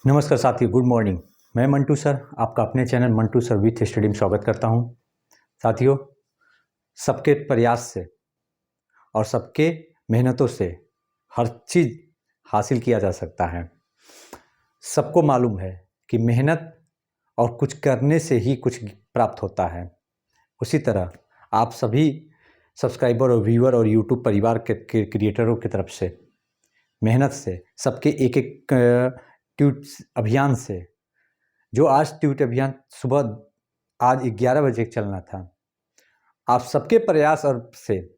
नमस्कार साथियों, good morning. मैं मंटू सर आपका अपने channel Mantu sir with study में स्वागत करता हूं। साथियों, सबके प्रयास से और सबके मेहनतों से हर चीज़ हासिल किया जा सकता है। सबको मालूम है कि मेहनत और कुछ करने से ही कुछ प्राप्त होता है। उसी तरह आप सभी सब्सक्राइबर और व्यूअर और यूट्यूब परिवार के क्रिएटरों की तरफ से मेहनत से सबके एक एक ट्वीट अभियान से, जो आज ट्वीट अभियान सुबह आज 11 बजे चलना था, आप सबके प्रयास और से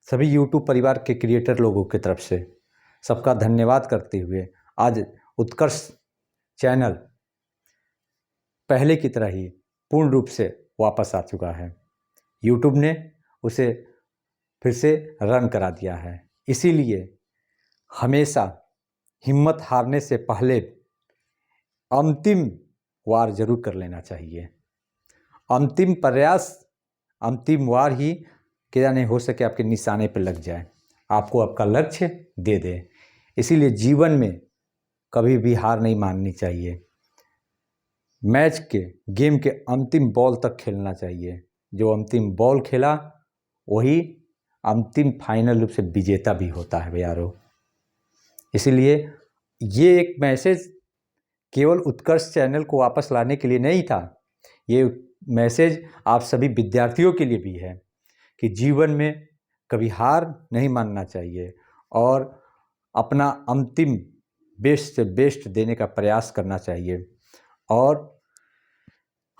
सभी यूट्यूब परिवार के क्रिएटर लोगों की तरफ से सबका धन्यवाद करते हुए आज उत्कर्ष चैनल पहले की तरह ही पूर्ण रूप से वापस आ चुका है। यूट्यूब ने उसे फिर से रन करा दिया है। इसीलिए हमेशा हिम्मत हारने से पहले अंतिम वार जरूर कर लेना चाहिए। अंतिम प्रयास, अंतिम वार ही क्या नहीं हो सके आपके निशाने पर लग जाए, आपको आपका लक्ष्य दे दे। इसीलिए जीवन में कभी भी हार नहीं माननी चाहिए। मैच के गेम के अंतिम बॉल तक खेलना चाहिए। जो अंतिम बॉल खेला वही अंतिम फाइनल रूप से विजेता भी होता है यारों। इसीलिए ये एक मैसेज केवल उत्कर्ष चैनल को वापस लाने के लिए नहीं था, ये मैसेज आप सभी विद्यार्थियों के लिए भी है कि जीवन में कभी हार नहीं मानना चाहिए और अपना अंतिम बेस्ट से बेस्ट देने का प्रयास करना चाहिए। और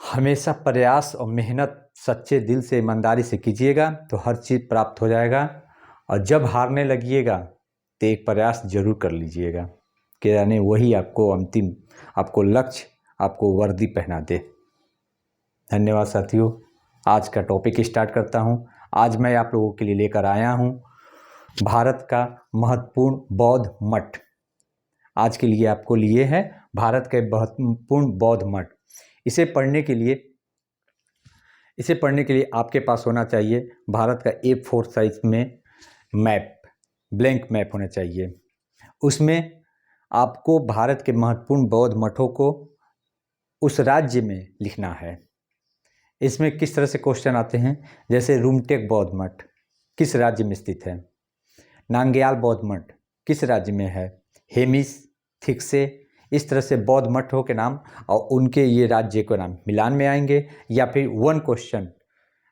हमेशा प्रयास और मेहनत सच्चे दिल से ईमानदारी से कीजिएगा तो हर चीज़ प्राप्त हो जाएगा। और जब हारने लगिएगा तो एक प्रयास जरूर कर लीजिएगा कि यानी वही आपको अंतिम, आपको लक्ष्य, आपको वर्दी पहना दे। धन्यवाद साथियों। आज का टॉपिक स्टार्ट करता हूं। आज मैं आप लोगों के लिए लेकर आया हूं भारत का महत्वपूर्ण बौद्ध मठ। आज के लिए आपको लिए है भारत के महत्वपूर्ण बौद्ध मठ। इसे पढ़ने के लिए आपके पास होना चाहिए भारत का A4 साइज में मैप, ब्लैंक मैप होना चाहिए। उसमें आपको भारत के महत्वपूर्ण बौद्ध मठों को उस राज्य में लिखना है। इसमें किस तरह से क्वेश्चन आते हैं, जैसे रूमटेक बौद्ध मठ किस राज्य में स्थित है, नांग्याल बौद्ध मठ किस राज्य में है, हेमिस, थिक्से, इस तरह से बौद्ध मठों के नाम और उनके ये राज्य के नाम मिलान में आएंगे। या फिर वन क्वेश्चन,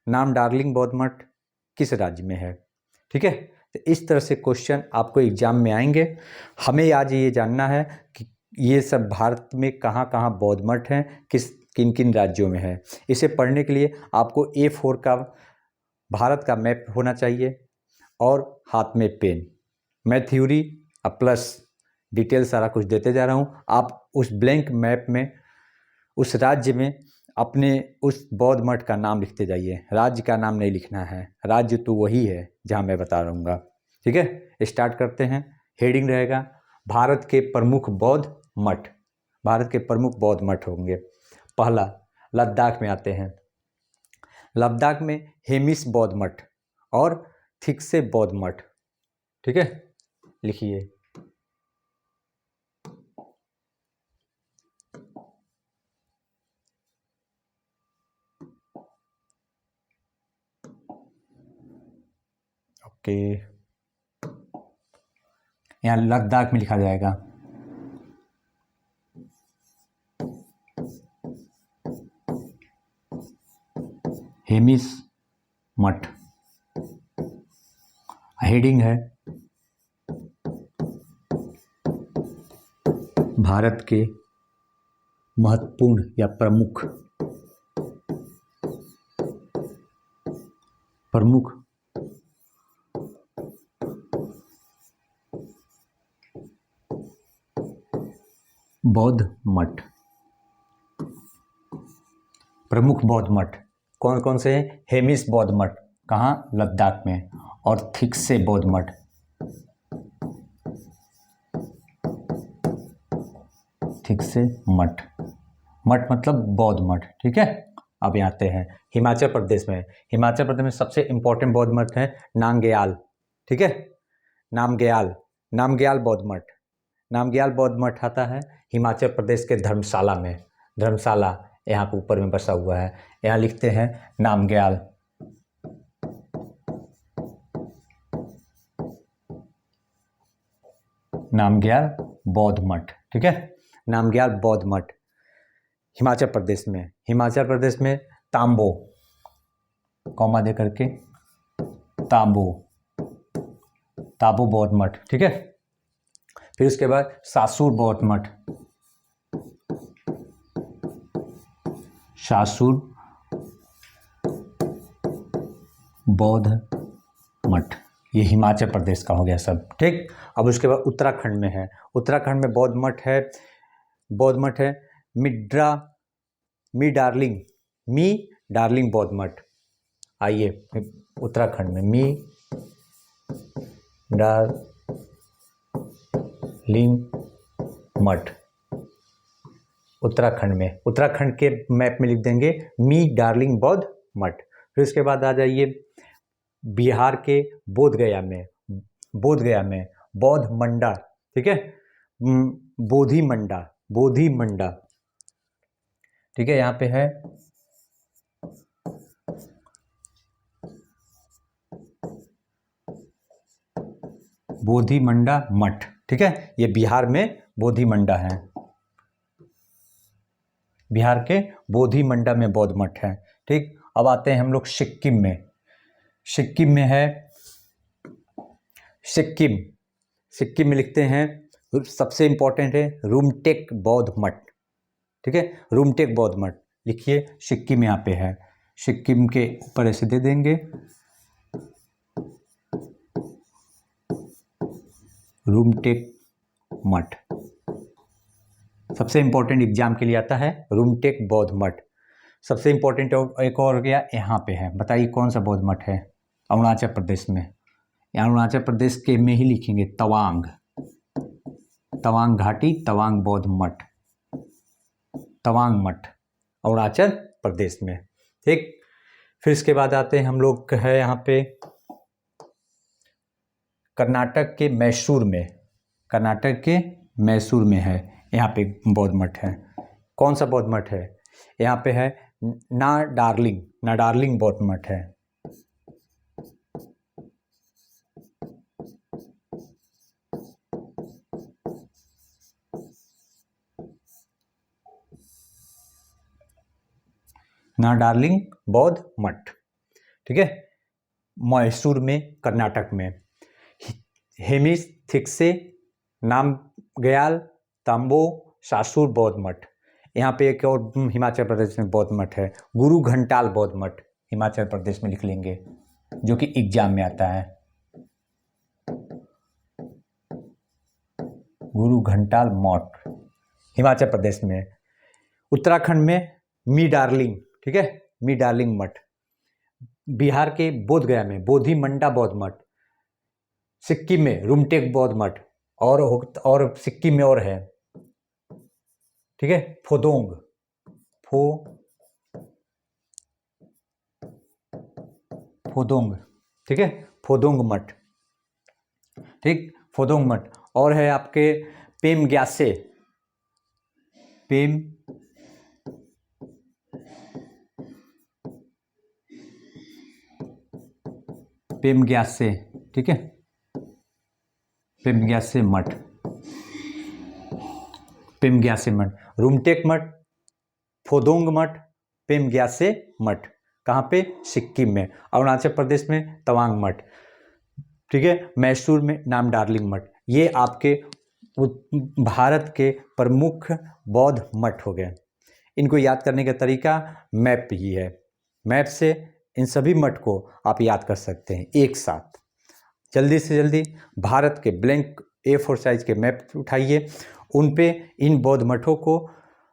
नाम डार्लिंग बौद्ध मठ किस राज्य में है। ठीक है, तो इस तरह से क्वेश्चन आपको एग्जाम में आएंगे। हमें आज ये जानना है कि ये सब भारत में कहाँ कहाँ बौद्ध मठ हैं, किन किन राज्यों में है। इसे पढ़ने के लिए आपको A4 का भारत का मैप होना चाहिए और हाथ में पेन। मैं थ्योरी प्लस डिटेल सारा कुछ देते जा रहा हूँ। आप उस ब्लैंक मैप में उस राज्य में अपने उस बौद्ध मठ का नाम लिखते जाइए। राज्य का नाम नहीं लिखना है, राज्य तो वही है जहाँ मैं बता रहूँगा। ठीक है, स्टार्ट करते हैं। हेडिंग रहेगा भारत के प्रमुख बौद्ध मठ। भारत के प्रमुख बौद्ध मठ होंगे। पहला लद्दाख में आते हैं। लद्दाख में हेमिस बौद्ध मठ और थिक्से बौद्ध मठ। ठीक है, लिखिए। ओके, यहाँ लद्दाख में लिखा जाएगा। हेमिस मठ। हेडिंग है भारत के महत्वपूर्ण या प्रमुख बौद्ध मठ। प्रमुख बौद्ध मठ कौन कौन से हैं? हेमिस बौद्ध मठ कहाँ? लद्दाख में। और थिक्से बौद्ध मठ, थिक्से मठ, मठ मतलब बौद्ध मठ। ठीक है, अब यहाँ आते हैं हिमाचल प्रदेश में। हिमाचल प्रदेश में सबसे इंपॉर्टेंट बौद्ध मठ है नामग्याल। ठीक है, नामग्याल बौद्ध मठ। नामग्याल बौद्ध मठ आता है हिमाचल प्रदेश के धर्मशाला में। धर्मशाला यहाँ पे ऊपर में बसा हुआ है। यहाँ लिखते हैं नामग्याल। नामग्याल बौद्ध मठ, ठीक है, नामग्याल बौद्ध मठ हिमाचल प्रदेश में। हिमाचल प्रदेश में तांबो, कॉमा दे करके तांबो, तांबो बौद्ध मठ, ठीक है। फिर उसके बाद सासुर बौद्ध मठ, सासुर बौद्ध मठ, ये हिमाचल प्रदेश का हो गया सब, ठीक। अब उसके बाद उत्तराखंड में है, उत्तराखंड में बौद्ध मठ है, बौद्ध मठ है मी डार्लिंग बौद्ध मठ। आइए उत्तराखंड में मी डार्लिंग मठ, उत्तराखंड में, उत्तराखंड के मैप में लिख देंगे मी डार्लिंग बौद्ध मठ। फिर उसके बाद आ जाइए बिहार के बोधगया में, बोधगया में बौद्ध मंडा, ठीक है, बोधि मंडा, ठीक है, यहाँ पे है बोधि मंडा मठ, ठीक है, ये बिहार में बोधि मंडा है, बिहार के बोधि मंडा में बौद्ध मठ है, ठीक। अब आते हैं हम लोग सिक्किम में, सिक्किम में है सिक्किम में लिखते हैं, सबसे इंपॉर्टेंट है रुमटेक बौद्ध मठ, ठीक है, रुमटेक बौद्ध मठ लिखिए, सिक्किम यहाँ पे है, सिक्किम के ऊपर ऐसे दे देंगे रुमटेक मठ, सबसे इंपॉर्टेंट एग्जाम के लिए आता है रुमटेक बौद्ध मठ। सबसे इंपॉर्टेंट एक और हो गया, यहाँ पे है, बताइए कौन सा बौद्ध मठ है, अरुणाचल प्रदेश में, यहाँ अरुणाचल प्रदेश के में ही लिखेंगे तवांग घाटी, तवांग बौद्ध मठ, तवांग मठ अरुणाचल प्रदेश में, ठीक। फिर इसके बाद आते हैं हम लोग है यहाँ पे कर्नाटक के मैसूर में, कर्नाटक के मैसूर में है, यहाँ पे बौद्ध मठ है। कौन सा बौद्ध मठ है, यहाँ पे है ना डार्लिंग बौद्ध मठ है, ना डार्लिंग बौद्ध मठ, ठीक है, मैसूर में, कर्नाटक में। हेमिस थिक्से, नामग्याल, तांबो, सासुर बौद्ध मठ। यहाँ पे एक और हिमाचल प्रदेश में बौद्ध मठ है, गुरु घंटाल बौद्ध मठ, हिमाचल प्रदेश में लिख लेंगे, जो कि एग्जाम में आता है, गुरु घंटाल मठ हिमाचल प्रदेश में। उत्तराखंड में मी डार्लिंग, ठीक है, मी डार्लिंग मठ। बिहार के बोधगया में बोधि मंडा बौद्ध मठ। सिक्किम में रुमटेक बौद्ध मठ, और सिक्किम में और है, ठीक है, फोदोंग ठीक है, फोदोंग मठ, ठीक, फोदोंग मठ। और है आपके पेमग्यासे, पेमग्यासे, ठीक है, पेमग्यासे मठ, पेमग्यासे मठ, रुमटेक मठ, फोदोंग मठ, पेमग्यासे मठ। कहाँ पे, सिक्किम में। अरुणाचल प्रदेश में तवांग मठ, ठीक है, मैसूर में नाम डार्लिंग मठ। ये आपके भारत के प्रमुख बौद्ध मठ हो गए। इनको याद करने का तरीका मैप ही है, मैप से इन सभी मठ को आप याद कर सकते हैं एक साथ। जल्दी से जल्दी भारत के ब्लैंक A4 साइज के मैप उठाइए, उन पे इन बौद्ध मठों को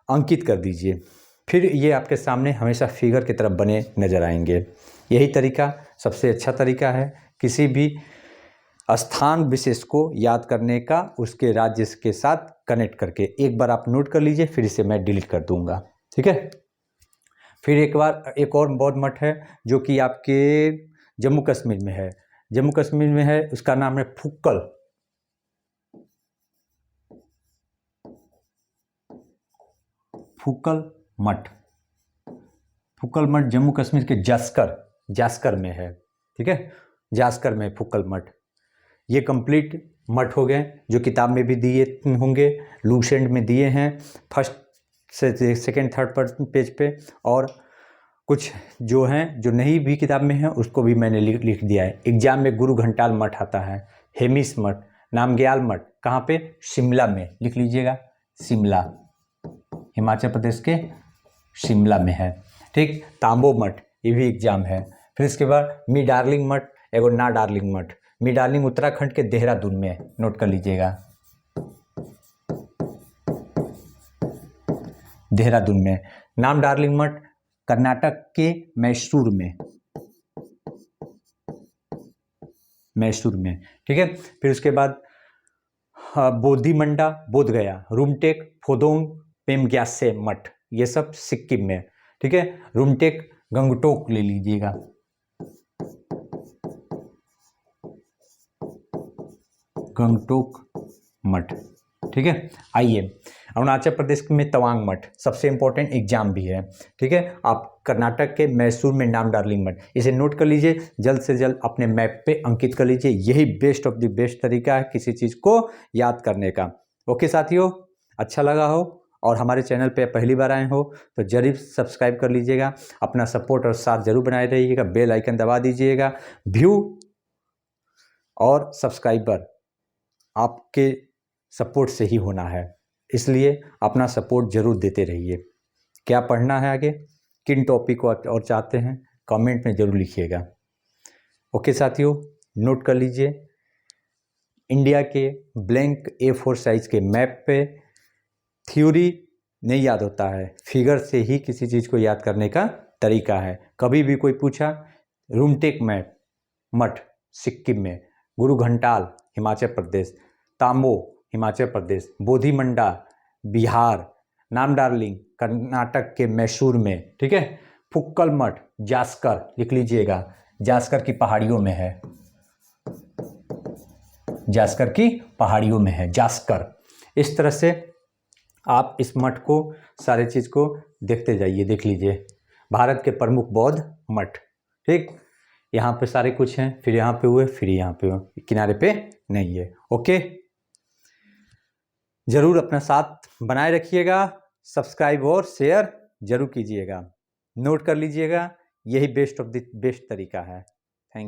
अंकित कर दीजिए, फिर ये आपके सामने हमेशा फिगर की तरफ बने नज़र आएंगे। यही तरीका सबसे अच्छा तरीका है किसी भी स्थान विशेष को याद करने का, उसके राज्य के साथ कनेक्ट करके। एक बार आप नोट कर लीजिए, फिर इसे मैं डिलीट कर दूंगा, ठीक है। फिर एक और बौद्ध मठ है जो कि आपके जम्मू कश्मीर में है, जम्मू कश्मीर में है, उसका नाम है फुक्कल, फुक्कल मठ, फुक्कल मठ जम्मू कश्मीर के जास्कर में है, ठीक है, जास्कर में फुक्कल मठ। ये कंप्लीट मठ हो गए जो किताब में भी दिए होंगे, लूसेंट में दिए हैं फर्स्ट से सेकेंड थर्ड पर पेज पे, और कुछ जो हैं जो नहीं भी किताब में है उसको भी मैंने लिख दिया है। एग्जाम में गुरु घंटाल मठ आता है, हेमिस मठ, नामग्याल मठ कहाँ पे, शिमला में, लिख लीजिएगा, शिमला, हिमाचल प्रदेश के शिमला में है, ठीक। तांबो मठ, ये भी एग्जाम है। फिर इसके बाद मी डार्लिंग मठ, एगो ना डार्लिंग मठ। मी डार्लिंग उत्तराखंड के देहरादून में, नोट कर लीजिएगा, देहरादून में। नाम डार्लिंग मठ कर्नाटक के मैसूर में, ठीक है। फिर उसके बाद बोधिमंडा बोधगया, रूमटेक फोदोंग पेमग्यासे मठ, ये सब सिक्किम में, ठीक है। रूमटेक गंगटोक ले लीजिएगा, गंगटोक मठ, ठीक है। आइए, अरुणाचल प्रदेश में तवांग मठ, सबसे इंपॉर्टेंट एग्जाम भी है, ठीक है। आप कर्नाटक के मैसूर में नाम डार्लिंग मठ, इसे नोट कर लीजिए, जल्द से जल्द अपने मैप पे अंकित कर लीजिए। यही बेस्ट ऑफ द बेस्ट तरीका है किसी चीज़ को याद करने का। ओके साथियों, अच्छा लगा हो और हमारे चैनल पे पहली बार आए हो तो जरूर सब्सक्राइब कर लीजिएगा, अपना सपोर्ट और साथ जरूर बनाए रहिएगा, बेल आइकन दबा दीजिएगा। व्यू और सब्सक्राइबर आपके सपोर्ट से ही होना है, इसलिए अपना सपोर्ट जरूर देते रहिए। क्या पढ़ना है आगे, किन टॉपिक को और चाहते हैं, कमेंट में जरूर लिखिएगा। ओके साथियों, नोट कर लीजिए, इंडिया के ब्लैंक A4 साइज के मैप पे थ्योरी नहीं याद होता है, फिगर से ही किसी चीज़ को याद करने का तरीका है। कभी भी कोई पूछा, रूमटेक मैप मठ सिक्किम में, गुरु घंटाल हिमाचल प्रदेश, तांबो हिमाचल प्रदेश, बोधिमंडा बिहार, नाम डार्लिंग कर्नाटक के मैसूर में, ठीक है। फुक्कल मठ जास्कर, लिख लीजिएगा, जास्कर की पहाड़ियों में है, जास्कर की पहाड़ियों में है जास्कर। इस तरह से आप इस मठ को, सारे चीज़ को देखते जाइए, देख लीजिए। भारत के प्रमुख बौद्ध मठ, ठीक, यहाँ पे सारे कुछ हैं, फिर यहाँ पे हुए, फिर यहाँ पे हुए, किनारे पे नहीं है। ओके, जरूर अपना साथ बनाए रखिएगा, सब्सक्राइब और शेयर जरूर कीजिएगा। नोट कर लीजिएगा, यही बेस्ट ऑफ द बेस्ट तरीका है।